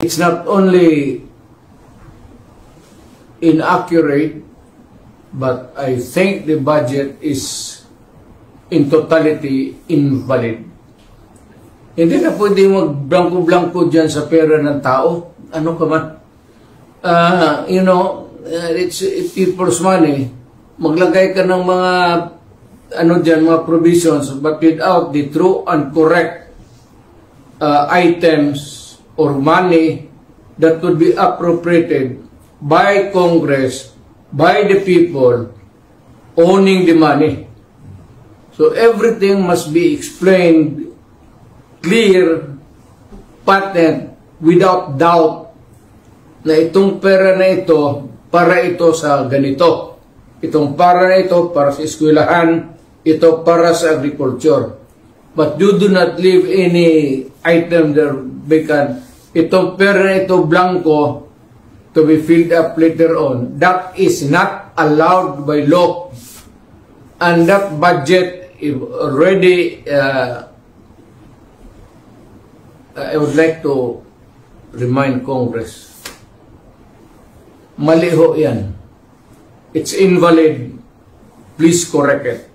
It's not only inaccurate, but I think the budget is in totality invalid. Hindi na pwede mag-blanco-blanco dyan sa pera ng tao. Ano ka man? It's people's money. Maglagay ka ng mga mga provisions, but without the true and correct items or money that would be appropriated by Congress, by the people owning the money. So everything must be explained clear, patent, without doubt na itong pera na ito para ito sa ganito. Itong para na ito para sa eskwelahan, ito para sa agriculture. But you do not leave any item there vacant. Itong pera na ito blanco to be filled up later on. That is not allowed by law. And that budget is already, I would like to remind Congress, mali ho yan. It's invalid. Please correct it.